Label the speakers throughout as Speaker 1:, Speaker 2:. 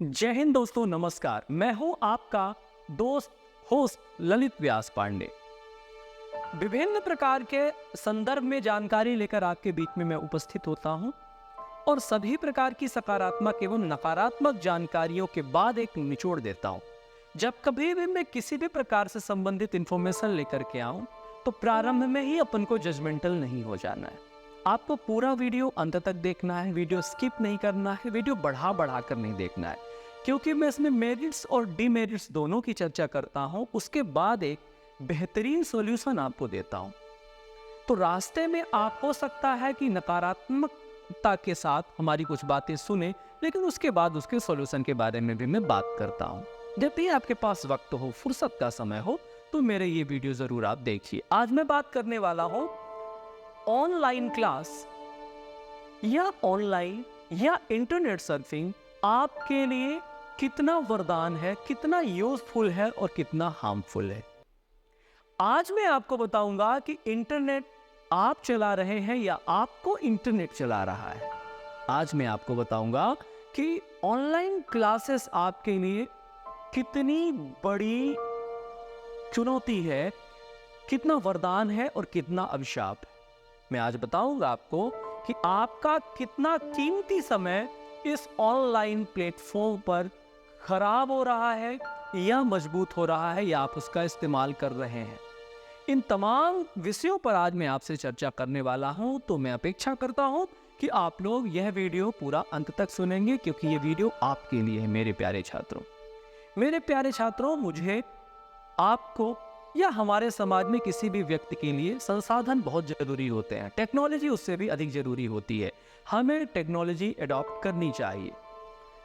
Speaker 1: जय हिंद दोस्तों, नमस्कार। मैं हूं आपका दोस्त होस्ट ललित व्यास पांडे। विभिन्न प्रकार के संदर्भ में जानकारी लेकर आपके बीच में मैं उपस्थित होता हूं और सभी प्रकार की सकारात्मक एवं नकारात्मक जानकारियों के बाद एक निचोड़ देता हूं। जब कभी भी मैं किसी भी प्रकार से संबंधित इंफॉर्मेशन लेकर के आऊं तो प्रारंभ में ही अपन को जजमेंटल नहीं हो जाना है। आपको पूरा वीडियो अंत तक देखना है, वीडियो स्किप नहीं करना है, वीडियो बढ़ा बढ़ा कर नहीं देखना है, क्योंकि मैं इसमें मेरिट्स और डिमेरिट्स दोनों की चर्चा करता हूं। उसके बाद एक बेहतरीन सॉल्यूशन आपको देता हूं। तो रास्ते में आप हो सकता है कि नकारात्मकता के साथ हमारी कुछ बातें सुने, लेकिन उसके बाद उसके सॉल्यूशन के बारे में भी मैं बात करता हूं। जब भी आपके पास वक्त हो, फुर्सत का समय हो, तो मेरे ये वीडियो जरूर आप देखिए। आज मैं बात करने वाला हूं ऑनलाइन क्लास या ऑनलाइन या इंटरनेट सर्फिंग आपके लिए कितना वरदान है, कितना यूजफुल है और कितना हार्मफुल है। आज मैं आपको बताऊंगा कि इंटरनेट आप चला रहे हैं या आपको इंटरनेट चला रहा है। आज मैं आपको बताऊंगा कि ऑनलाइन क्लासेस आपके लिए कितनी बड़ी चुनौती है, कितना वरदान है और कितना अभिशाप है। मैं आज बताऊंगा आपको कि आपका कितना कीमती समय इस ऑनलाइन प्लेटफॉर्म पर खराब हो रहा है या मजबूत हो रहा है या आप उसका इस्तेमाल कर रहे हैं। इन तमाम विषयों पर आज मैं आपसे चर्चा करने वाला हूं, तो मैं अपेक्षा करता हूं कि आप लोग यह वीडियो पूरा अंत तक सुनेंगे, क्योंकि यह वीडियो आपके लिए है। मेरे प्यारे छात्रों, मुझे आपको या हमारे समाज में किसी भी व्यक्ति के लिए संसाधन बहुत जरूरी होते हैं। टेक्नोलॉजी उससे भी अधिक जरूरी होती है। हमें टेक्नोलॉजी अडॉप्ट करनी चाहिए।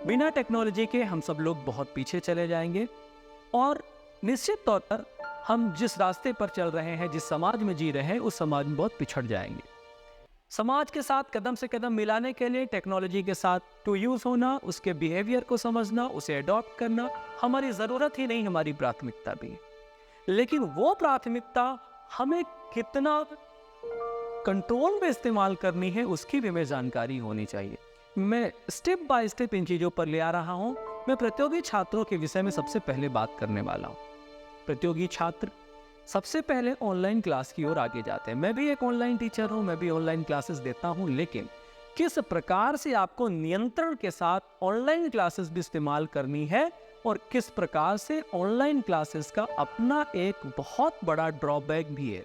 Speaker 1: बिना टेक्नोलॉजी के हम सब लोग बहुत पीछे चले जाएंगे और निश्चित तौर पर हम जिस रास्ते पर चल रहे हैं, जिस समाज में जी रहे हैं, उस समाज में बहुत पिछड़ जाएंगे। समाज के साथ कदम से कदम मिलाने के लिए टेक्नोलॉजी के साथ टू यूज होना, उसके बिहेवियर को समझना, उसे अडॉप्ट करना हमारी ज़रूरत ही नहीं, हमारी प्राथमिकता भी है। लेकिन वो प्राथमिकता हमें कितना कंट्रोल में इस्तेमाल करनी है, उसकी भी हमें जानकारी होनी चाहिए। मैं स्टेप बाय स्टेप इन चीज़ों पर ले आ रहा हूं। मैं प्रतियोगी छात्रों के विषय में सबसे पहले बात करने वाला हूं। प्रतियोगी छात्र सबसे पहले ऑनलाइन क्लास की ओर आगे जाते हैं। मैं भी एक ऑनलाइन टीचर हूं, मैं भी ऑनलाइन क्लासेस देता हूं, लेकिन किस प्रकार से आपको नियंत्रण के साथ ऑनलाइन क्लासेस भी इस्तेमाल करनी है और किस प्रकार से ऑनलाइन क्लासेस का अपना एक बहुत बड़ा ड्रॉबैक भी है।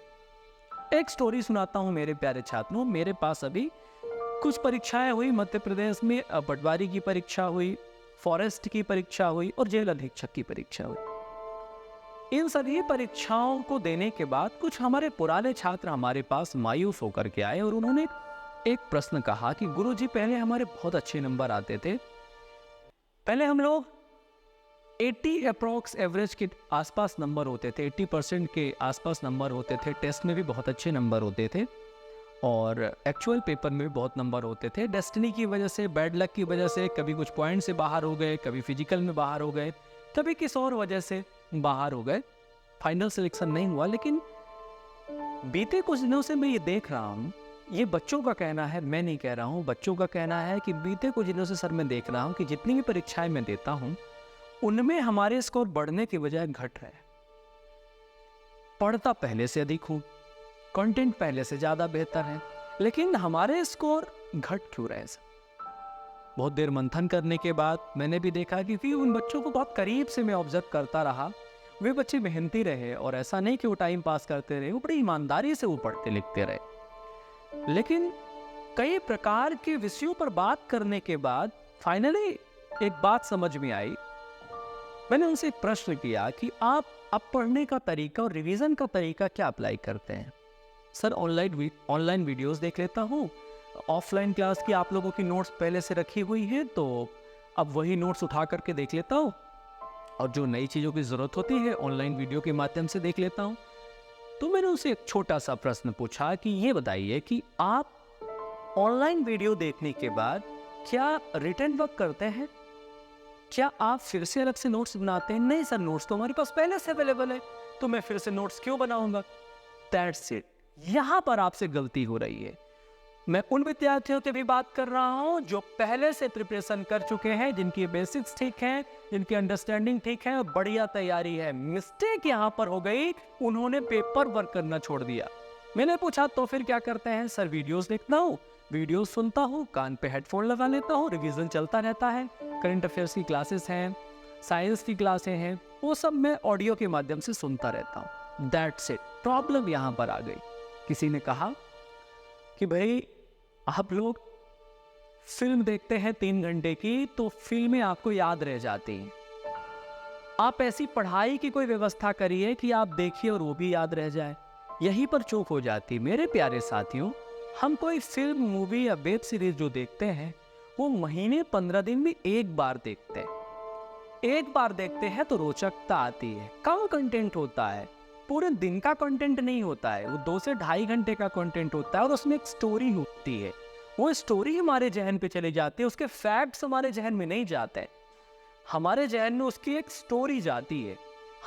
Speaker 1: एक स्टोरी सुनाता हूं मेरे प्यारे छात्रों। मेरे पास अभी कुछ परीक्षाएं हुई मध्य प्रदेश में। पटवारी की परीक्षा हुई, फॉरेस्ट की परीक्षा हुई और जेल अधीक्षक की परीक्षा हुई। इन सभी परीक्षाओं को देने के बाद कुछ हमारे पुराने छात्र हमारे पास मायूस होकर के आए और उन्होंने एक प्रश्न कहा कि गुरुजी, पहले हमारे बहुत अच्छे नंबर आते थे, पहले हम लोग 80 अप्रॉक्स एवरेज के आसपास नंबर होते थे, 80% के आसपास नंबर होते थे, टेस्ट में भी बहुत अच्छे नंबर होते थे और एक्चुअल पेपर में भी बहुत नंबर होते थे। डेस्टिनी की वजह से, बैड लक की वजह से कभी कुछ पॉइंट से बाहर हो गए, कभी फिजिकल में बाहर हो गए, कभी किस और वजह से बाहर हो गए, फाइनल सिलेक्शन नहीं हुआ। लेकिन बीते कुछ दिनों से मैं ये देख रहा हूँ, ये बच्चों का कहना है, मैं नहीं कह रहा हूँ, बच्चों का कहना है कि बीते कुछ दिनों से सर मैं देख रहा हूँ कि जितनी भी परीक्षाएं मैं देता हूँ उनमें हमारे स्कोर बढ़ने की बजाय घट रहे हैं। पढ़ता पहले से अधिक हूँ, कंटेंट पहले से ज़्यादा बेहतर है, लेकिन हमारे स्कोर घट क्यों रहे हैं? बहुत देर मंथन करने के बाद मैंने भी देखा कि उन बच्चों को बहुत करीब से मैं ऑब्जर्व करता रहा। वे बच्चे मेहनती रहे और ऐसा नहीं कि वो टाइम पास करते रहे, वो बड़ी ईमानदारी से वो पढ़ते लिखते रहे। लेकिन कई प्रकार के विषयों पर बात करने के बाद फाइनली एक बात समझ में आई। मैंने उनसे एक प्रश्न किया कि आप अब पढ़ने का तरीका और रिवीजन का तरीका क्या अप्लाई करते हैं? सर, ऑनलाइन वीडियोस देख लेता हूँ, ऑफलाइन क्लास की आप लोगों की नोट्स पहले से रखी हुई है, तो अब वही नोट्स उठा करके देख लेता हूँ और जो नई चीज़ों की ज़रूरत होती है ऑनलाइन वीडियो के माध्यम से देख लेता हूँ। तो मैंने उनसे एक छोटा सा प्रश्न पूछा कि ये बताइए कि आप ऑनलाइन वीडियो देखने के बाद क्या रिटन वर्क करते हैं? क्या आप फिर से अलग से नोट्स बनाते हैं? नहीं सर, नोट्स तो हमारे पास पहले से अवेलेबल है, तो मैं फिर से नोट्स क्यों बनाऊंगा? That's it. यहां पर आपसे गलती हो रही है। मैं उन विद्यार्थियों की भी बात कर रहा हूं जो पहले से प्रिपरेशन कर चुके हैं, जिनकी बेसिक्स ठीक हैं, जिनकी अंडरस्टैंडिंग ठीक है और बढ़िया तैयारी है। मिस्टेक यहां पर हो गई, उन्होंने पेपर वर्क करना छोड़ दिया। मैंने पूछा तो फिर क्या करते हैं? सर वीडियोस देखता हूँ, वीडियोस सुनता हूँ, कान पे हेडफोन लगा लेता हूँ, रिवीजन चलता रहता है, करंट अफेयर्स की क्लासेस हैं, साइंस की क्लासें हैं, वो सब मैं ऑडियो के माध्यम से सुनता रहता हूँ। That's it. प्रॉब्लम यहाँ पर आ गई। किसी ने कहा कि भाई आप लोग फिल्म देखते हैं 3 घंटे की, तो फिल्में आपको याद रह जाती हैं। आप ऐसी पढ़ाई की कोई व्यवस्था करिए कि आप देखिए और वो भी याद रह जाए। यहीं पर चूक हो जाती। मेरे प्यारे साथियों, हम कोई फिल्म, मूवी या वेब सीरीज जो देखते हैं वो महीने 15 दिन में एक बार देखते हैं। एक बार देखते हैं तो रोचकता आती है, कम कंटेंट होता है, पूरे दिन का कंटेंट नहीं होता है, वो 2 से ढाई घंटे का कंटेंट होता है और उसमें एक स्टोरी होती है। वो स्टोरी हमारे जहन पे चली जाती है, उसके फैक्ट्स हमारे जहन में नहीं जाते, हमारे जहन में उसकी एक स्टोरी जाती है।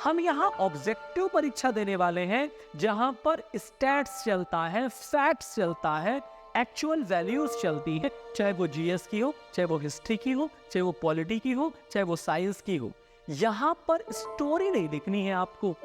Speaker 1: हम यहाँ ऑब्जेक्टिव परीक्षा देने वाले हैं, जहां पर स्टैट्स चलता है, फैक्ट्स चलता है, एक्चुअल वैल्यूज चलती है, चाहे वो जीएस की हो, चाहे वो हिस्ट्री की हो, चाहे वो पॉलिटी की हो, चाहे वो साइंस की हो। यहाँ पर स्टोरी नहीं लिखनी है आपको।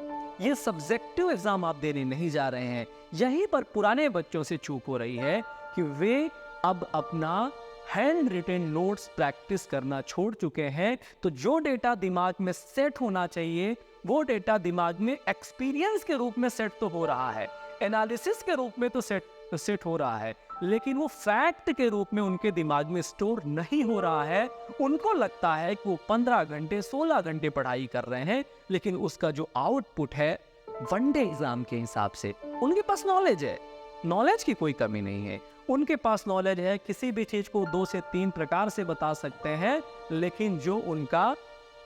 Speaker 1: ये सब्जेक्टिव एग्जाम आप देने नहीं जा रहे हैं। यहीं पर पुराने बच्चों से चूक हो रही है कि वे अब अपना हैंड रिटन नोट्स प्रैक्टिस करना छोड़ चुके हैं। तो जो डेटा दिमाग में सेट होना चाहिए, वो डेटा दिमाग में एक्सपीरियंस के रूप में सेट तो हो रहा है, एनालिसिस के रूप में तो सेट हो रहा है, लेकिन वो फैक्ट के रूप में उनके दिमाग में स्टोर नहीं हो रहा है। उनको लगता है कि वो 15 घंटे 16 घंटे पढ़ाई कर रहे हैं, लेकिन उसका जो आउटपुट है वनडे एग्जाम के हिसाब से, उनके पास नॉलेज है, नॉलेज की कोई कमी नहीं है, उनके पास नॉलेज है, किसी भी चीज को 2 से 3 प्रकार से बता सकते हैं, लेकिन जो उनका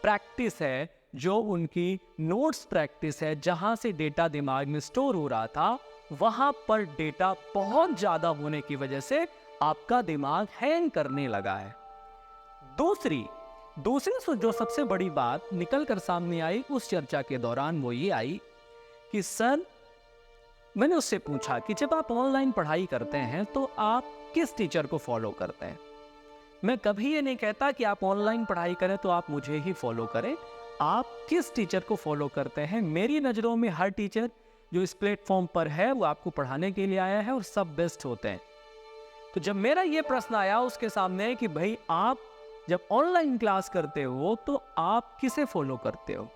Speaker 1: प्रैक्टिस है, जो उनकी नोट्स प्रैक्टिस है, जहां से डेटा दिमाग में स्टोर हो रहा था, वहां पर डेटा बहुत ज्यादा होने की वजह से आपका दिमाग हैंग करने लगा है। दूसरी जो सबसे बड़ी बात निकल कर सामने आई उस चर्चा के दौरान, वो ये आई कि सर, मैंने उससे पूछा कि जब आप ऑनलाइन पढ़ाई करते हैं तो आप किस टीचर को फॉलो करते हैं? मैं कभी ये नहीं कहता कि आप ऑनलाइन पढ़ाई करें तो आप मुझे ही फॉलो करें। आप किस टीचर को फॉलो करते हैं? मेरी नज़रों में हर टीचर जो इस प्लेटफॉर्म पर है वो आपको पढ़ाने के लिए आया है और सब बेस्ट होते हैं। तो जब मेरा ये प्रश्न आया उसके सामने कि भाई आप जब ऑनलाइन क्लास करते हो तो आप किसे फॉलो करते हो?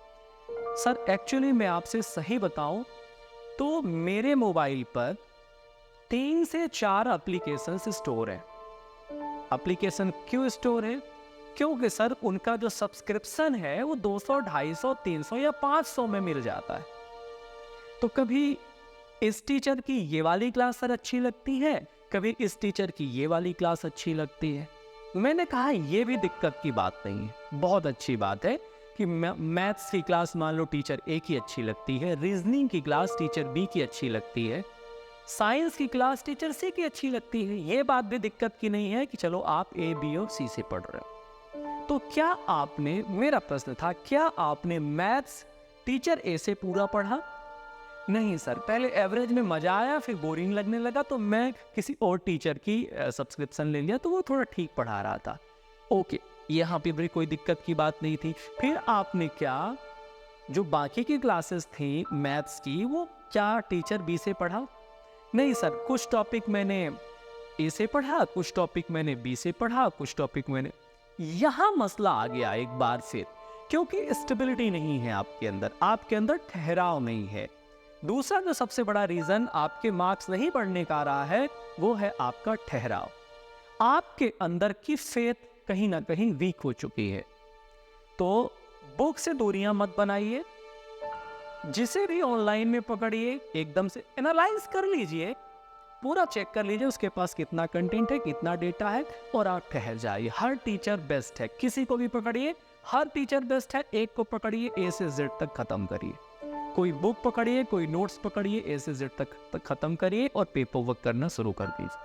Speaker 1: सर एक्चुअली मैं आपसे सही बताऊं तो मेरे मोबाइल पर 3 से 4 एप्लीकेशंस स्टोर है। एप्लीकेशन क्यों स्टोर है? क्योंकि सर उनका जो सब्सक्रिप्शन है वो 200, 250, 300 या 500 में मिल जाता है। तो कभी इस टीचर की ये वाली क्लास सर अच्छी लगती है, कभी इस टीचर की ये वाली क्लास अच्छी लगती है। मैंने कहा ये भी दिक्कत की बात नहीं है, बहुत अच्छी बात है कि मैथ्स की क्लास मान लो टीचर ए की अच्छी लगती है, रीजनिंग की क्लास टीचर बी की अच्छी लगती है, साइंस की क्लास टीचर सी की अच्छी लगती है। ये बात भी दिक्कत की नहीं है कि चलो आप ए, बी और सी से पढ़ रहे हो। तो क्या आपने, मेरा प्रश्न था, क्या आपने मैथ्स टीचर ए से पूरा पढ़ा? नहीं सर, पहले एवरेज में मजा आया, फिर बोरिंग लगने लगा, तो मैं किसी और टीचर की सब्सक्रिप्शन ले लिया, तो वो थोड़ा ठीक पढ़ा रहा था। ओके, यहाँ पे भी कोई दिक्कत की बात नहीं थी। फिर आपने क्या, जो बाकी की क्लासेस थी मैथ्स की, वो क्या टीचर बी से पढ़ा? नहीं सर, कुछ टॉपिक मैंने ए से पढ़ा, कुछ टॉपिक मैंने बी से पढ़ा, कुछ टॉपिक मैंने। यहाँ मसला आ गया एक बार फिर, क्योंकि स्टेबिलिटी नहीं है आपके अंदर ठहराव नहीं है। दूसरा जो सबसे बड़ा रीजन आपके मार्क्स नहीं बढ़ने का रहा है, वो है आपका ठहराव। आपके अंदर की फेथ कहीं ना कहीं वीक हो चुकी है। तो बुक से दूरियां मत बनाइए, जिसे भी ऑनलाइन में पकड़िए एकदम से एनालाइज कर लीजिए, पूरा चेक कर लीजिए उसके पास कितना कंटेंट है, कितना डेटा है, और आप ठहर जाइए। हर टीचर बेस्ट है, किसी को भी पकड़िए, हर टीचर बेस्ट है। एक को पकड़िए, ए से जेड तक खत्म करिए। कोई बुक पकड़िए, कोई नोट्स पकड़िए, ए से जेड तक खत्म करिए और पेपर वर्क करना शुरू कर दीजिए।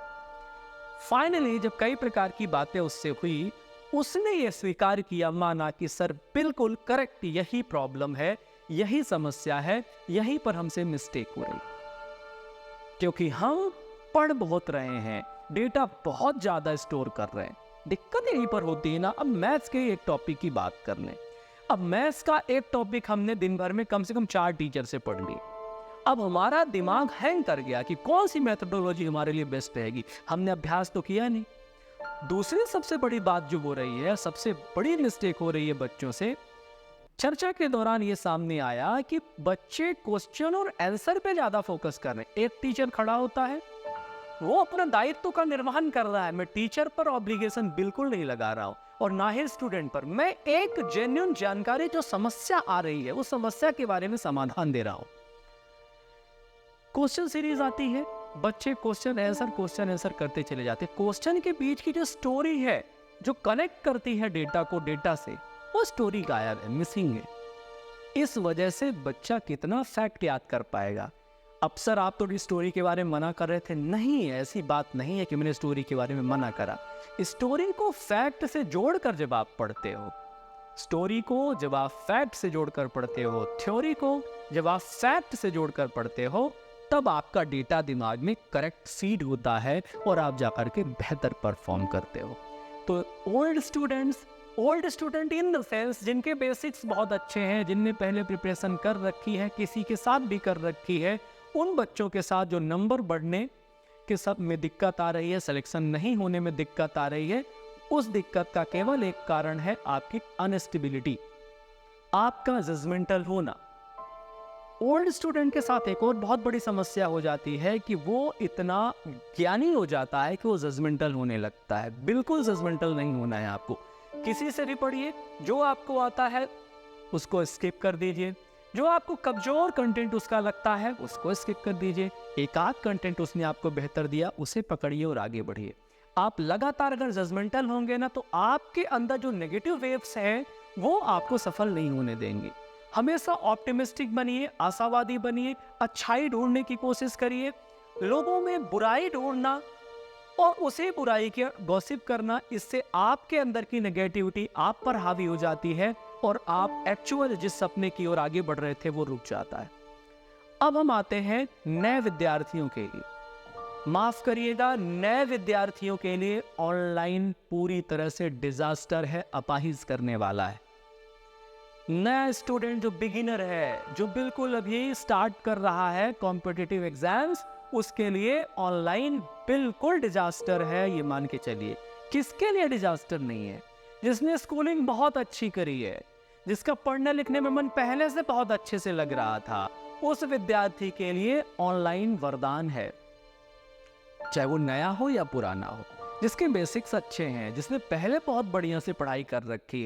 Speaker 1: फाइनली जब कई प्रकार की बातें उससे हुई, उसने ये स्वीकार किया, माना कि सर बिल्कुल करेक्ट, यही प्रॉब्लम है, यही समस्या है, यहीं पर हमसे मिस्टेक हो रही, क्योंकि हम पढ़ बहुत रहे हैं, डेटा बहुत ज़्यादा स्टोर कर रहे हैं। दिक्कत यहीं पर होती है ना। अब मैथ्स के एक टॉपिक की बात कर लें। अब मैथ्स का एक टॉपिक हमने दिन भर में कम से कम 4 टीचर से पढ़ ली। अब हमारा दिमाग हैंग कर गया कि कौन सी मेथोडोलॉजी हमारे लिए बेस्ट रहेगी। हमने अभ्यास तो किया नहीं। दूसरी सबसे बड़ी बात जो हो रही है, सबसे बड़ी मिस्टेक हो रही है बच्चों से, चर्चा के दौरान ये सामने आया कि बच्चे क्वेश्चन और आंसर पे ज्यादा फोकस कर रहे हैं। एक टीचर खड़ा होता है, वो अपना दायित्व का निर्वहन कर रहा है। मैं टीचर पर ऑब्लिगेशन बिल्कुल नहीं लगा रहा हूं और ना ही स्टूडेंट पर। मैं एक जेन्युइन जानकारी, जो समस्या आ रही है उस समस्या के बारे में समाधान दे रहा हूं। क्वेश्चन सीरीज आती है, बच्चे क्वेश्चन आंसर करते चले जाते। क्वेश्चन के बीच की जो स्टोरी है, जो कनेक्ट करती है डेटा को डेटा से, वो स्टोरी गायब है, मिसिंग है। इस वजह से बच्चा कितना फैक्ट याद कर पाएगा। अब सर आप तो स्टोरी के बारे में मना कर रहे थे। नहीं, ऐसी बात नहीं है कि मैंने स्टोरी के बारे में मना करा। स्टोरी को फैक्ट से जोड़कर जब आप पढ़ते हो, स्टोरी को जब आप फैक्ट से जोड़कर पढ़ते हो, थ्योरी को जब आप फैक्ट से जोड़कर पढ़ते हो, तब आपका डेटा दिमाग में करेक्ट फीड होता है और आप जाकर के बेहतर परफॉर्म करते हो। तो old student in the sense जिनके बेसिक्स बहुत अच्छे हैं, जिनने पहले प्रिपरेशन कर रखी है, किसी के साथ भी कर रखी है, उन बच्चों के साथ जो नंबर बढ़ने के सब में दिक्कत आ रही है, सिलेक्शन नहीं होने में दिक्कत आ रही है, उस दिक्कत का केवल एक कारण है आपकी अनस्टेबिलिटी, आपका जजमेंटल होना। ओल्ड स्टूडेंट के साथ एक और बहुत बड़ी समस्या हो जाती है कि वो इतना ज्ञानी हो जाता है कि वो जजमेंटल होने लगता है। बिल्कुल जजमेंटल नहीं होना है आपको। किसी से भी पढ़िए, जो आपको आता है उसको स्किप कर दीजिए, जो आपको कमजोर कंटेंट उसका लगता है उसको स्किप कर दीजिए। एक आध कंटेंट उसने आपको बेहतर दिया, उसे पकड़िए और आगे बढ़िए। आप लगातार अगर जजमेंटल होंगे ना, तो आपके अंदर जो नेगेटिव वेव्स हैं वो आपको सफल नहीं होने देंगे। हमेशा ऑप्टिमिस्टिक बनिए, आशावादी बनिए, अच्छाई ढूंढने की कोशिश करिए। लोगों में बुराई ढूंढना और उसे बुराई के गॉसिप करना, इससे आपके अंदर की नेगेटिविटी आप पर हावी हो जाती है और आप एक्चुअल जिस सपने की ओर आगे बढ़ रहे थे वो रुक जाता है। अब हम आते हैं नए विद्यार्थियों के लिए। माफ करिएगा, नए विद्यार्थियों के लिए ऑनलाइन पूरी तरह से डिजास्टर है, अपाहिज करने वाला है। नया स्टूडेंट जो बिगिनर है, जो बिल्कुल अभी स्टार्ट कर रहा है कॉम्पिटिटिव एग्जाम्स, उसके लिए ऑनलाइन बिल्कुल डिजास्टर है, ये मान के चलिए। किसके लिए डिजास्टर नहीं है? जिसने स्कूलिंग बहुत अच्छी करी है, जिसका पढ़ने लिखने में मन पहले से बहुत अच्छे से लग रहा था, उस विद्यार्थी के लिए ऑनलाइन वरदान है। चाहे वो नया हो या पुराना हो, जिसके बेसिक्स अच्छे हैं, जिसने पहले बहुत बढ़िया से पढ़ाई कर रखी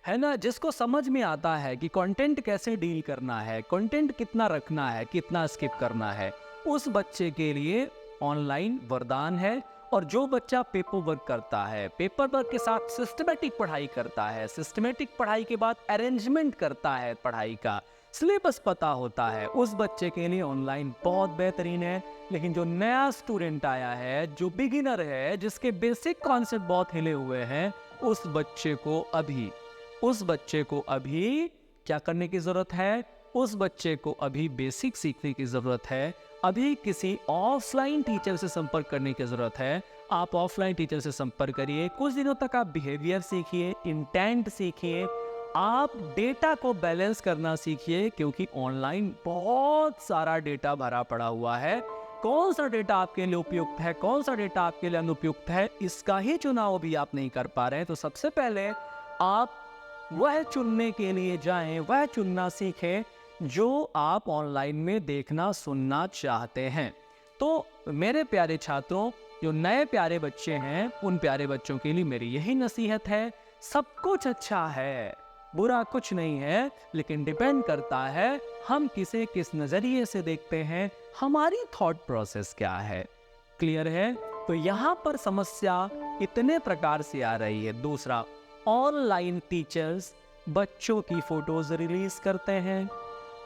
Speaker 1: है ना, जिसको समझ में आता है कि कंटेंट कैसे डील करना है, कंटेंट कितना रखना है, कितना स्किप करना है, उस बच्चे के लिए ऑनलाइन वरदान है। और जो बच्चा पेपर वर्क करता है, पेपर वर्क के साथ सिस्टमेटिक पढ़ाई करता है, सिस्टमेटिक पढ़ाई के बाद अरेंजमेंट करता है, पढ़ाई का सिलेबस पता होता है, उस बच्चे के लिए ऑनलाइन बहुत बेहतरीन है। लेकिन जो नया स्टूडेंट आया है, जो बिगिनर है, जिसके बेसिक कॉन्सेप्ट बहुत हिले हुए हैं, उस बच्चे को अभी क्या करने की जरूरत है? उस बच्चे को अभी बेसिक सीखने की जरूरत है। अभी किसी ऑफलाइन टीचर से संपर्क करने की जरूरत है। आप ऑफलाइन टीचर से संपर्क करिए, कुछ दिनों तक आप बिहेवियर सीखिए, इंटेंट सीखिए, आप डेटा को बैलेंस करना सीखिए, क्योंकि ऑनलाइन बहुत सारा डेटा भरा पड़ा हुआ है। कौन सा डेटा आपके लिए उपयुक्त है, कौन सा डेटा आपके लिए अनुपयुक्त है, इसका ही चुनाव भी आप नहीं कर पा रहे हैं। तो सबसे पहले आप वह चुनने के लिए जाएं, वह चुनना सीखें जो आप ऑनलाइन में देखना सुनना चाहते हैं। तो मेरे प्यारे छात्रों, जो नए प्यारे बच्चे हैं, उन प्यारे बच्चों के लिए मेरी यही नसीहत है, सब कुछ अच्छा है, बुरा कुछ नहीं है, लेकिन डिपेंड करता है हम किसे किस नजरिए से देखते हैं, हमारी थॉट प्रोसेस क्या है। क्लियर है? तो यहाँ पर समस्या इतने प्रकार से आ रही है। दूसरा, ऑनलाइन टीचर्स बच्चों की फोटोज रिलीज करते हैं,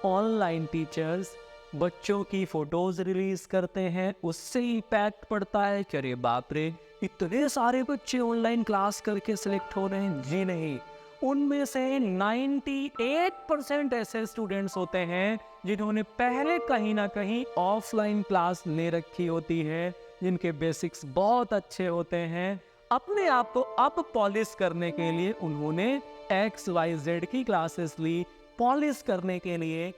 Speaker 1: ऑनलाइन टीचर्स बच्चों की फोटोज रिलीज करते हैं, उससे इम्पैक्ट पड़ता है कि अरे बाप रे, इतने सारे बच्चे ऑनलाइन क्लास करके सिलेक्ट हो रहे हैं। जी नहीं, उनमें से 98% ऐसे स्टूडेंट्स होते हैं जिन्होंने पहले कहीं ना कहीं ऑफलाइन क्लास ले रखी होती है, जिनके बेसिक्स बहुत अच्छे होते हैं, अपने आप को अप पॉलिश करने के लिए उन्होंने XYZ की क्लासेस ली। पॉलिश करने के लिए,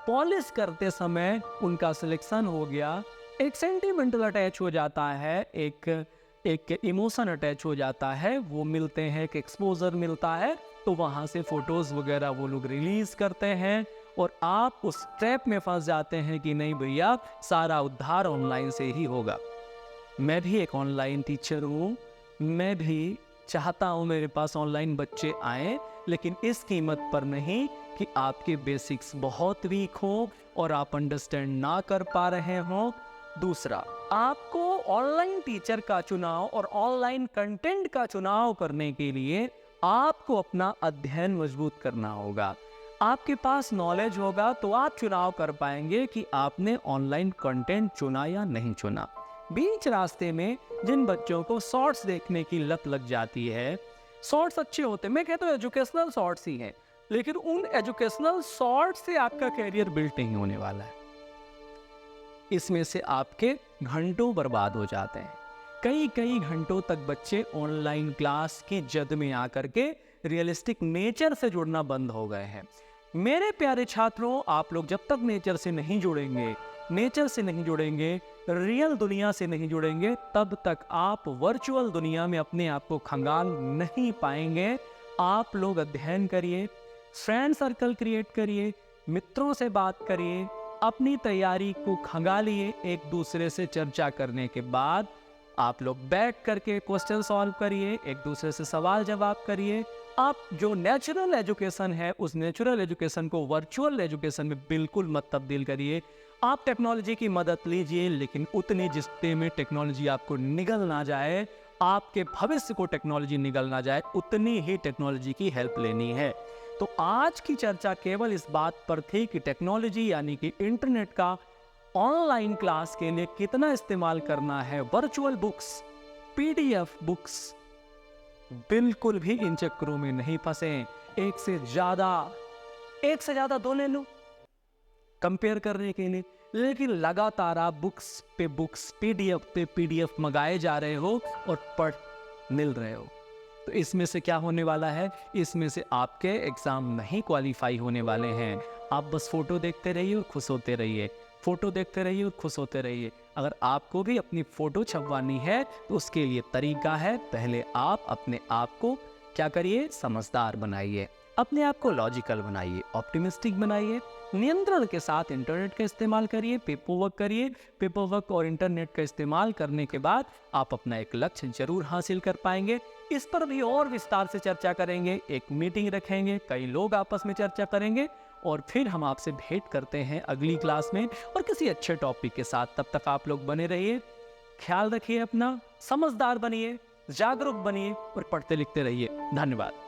Speaker 1: पॉलिश करते समय उनका सिलेक्शन हो गया, एक सेंटिमेंटल अटैच हो जाता है, एक इमोशन अटैच हो जाता है, वो मिलते हैं, एक एक्सपोजर मिलता है, तो वहाँ से फोटोज़ वगैरह वो लोग रिलीज़ करते हैं और आप उस ट्रैप में फंस जाते हैं कि नहीं भैया, सारा उद्धार ऑनलाइन से ही होगा। मैं भी एक ऑनलाइन टीचर हूँ, मैं भी चाहता हूँ मेरे पास ऑनलाइन बच्चे आए, लेकिन इस कीमत पर नहीं कि आपके बेसिक्स बहुत वीक हो और आप अंडरस्टैंड ना कर पा रहे हो। दूसरा, आपको ऑनलाइन टीचर का चुनाव और ऑनलाइन कंटेंट का चुनाव करने के लिए आपको अपना अध्ययन मजबूत करना होगा। आपके पास नॉलेज होगा तो आप चुनाव कर पाएंगे कि आपने ऑनलाइन कंटेंट चुना या नहीं चुना। बीच रास्ते में जिन बच्चों को शॉर्ट्स देखने की लत लग जाती है, शॉर्ट्स अच्छे होते हैं, मैं कहता हूँ एजुकेशनल शॉर्ट्स ही हैं, लेकिन उन एजुकेशनल शॉर्ट्स से आपका कैरियर बिल्ड नहीं होने वाला है। इसमें से आपके घंटों बर्बाद हो जाते हैं। कई घंटों तक बच्चे ऑनलाइन क्लास की जद में आकर के रियलिस्टिक नेचर से जुड़ना बंद हो गए हैं। मेरे प्यारे छात्रों, आप लोग जब तक नेचर से नहीं जुड़ेंगे, रियल दुनिया से नहीं जुड़ेंगे, तब तक आप वर्चुअल दुनिया में अपने आप को खंगाल नहीं पाएंगे। आप लोग अध्ययन करिए, फ्रेंड सर्कल क्रिएट करिए, मित्रों से बात करिए, अपनी तैयारी को खंगालिए। एक दूसरे से चर्चा करने के बाद आप लोग बैठ करके क्वेश्चन सॉल्व करिए, एक दूसरे से सवाल जवाब करिए। आप जो नेचुरल एजुकेशन है, उस नेचुरल एजुकेशन को वर्चुअल एजुकेशन में बिल्कुल मत तब्दील करिए। आप टेक्नोलॉजी की मदद लीजिए, लेकिन उतनी जितने में टेक्नोलॉजी आपको निगल ना जाए, आपके भविष्य को टेक्नोलॉजी निगल ना जाए, उतनी ही टेक्नोलॉजी की हेल्प लेनी है। तो आज की चर्चा केवल इस बात पर थी कि टेक्नोलॉजी यानी कि इंटरनेट का ऑनलाइन क्लास के लिए कितना इस्तेमाल करना है। वर्चुअल बुक्स, PDF बुक्स, बिल्कुल भी इन चक्करों में नहीं फंसे। एक से ज्यादा 2 ले लो कंपेयर करने के लिए, लेकिन लगातार आप बुक्स पे बुक्स, PDF पे PDF मंगाए जा रहे हो और पढ़ मिल रहे हो, तो इसमें से क्या होने वाला है? इसमें से आपके एग्जाम नहीं क्वालिफाई होने वाले हैं। आप बस फोटो देखते रहिए और खुश होते रहिए, फोटो देखते रहिए और खुश होते रहिए। अगर आपको भी अपनी फोटो छपवानी है तो उसके लिए तरीका है, पहले आप अपने आप को क्या करिए, समझदार बनाइए, अपने आप को लॉजिकल बनाइए, ऑप्टिमिस्टिक बनाइए, नियंत्रण के साथ इंटरनेट का इस्तेमाल करिए, पेपरवर्क और इंटरनेट का इस्तेमाल करने के बाद आप अपना एक लक्ष्य जरूर हासिल कर पाएंगे। इस पर भी और विस्तार से चर्चा करेंगे, एक मीटिंग रखेंगे, कई लोग आपस में चर्चा करेंगे और फिर हम आपसे भेंट करते हैं अगली क्लास में और किसी अच्छे टॉपिक के साथ। तब तक आप लोग बने रहिए, ख्याल रखिए अपना, समझदार बनिए, जागरूक बनिए और पढ़ते लिखते रहिए। धन्यवाद।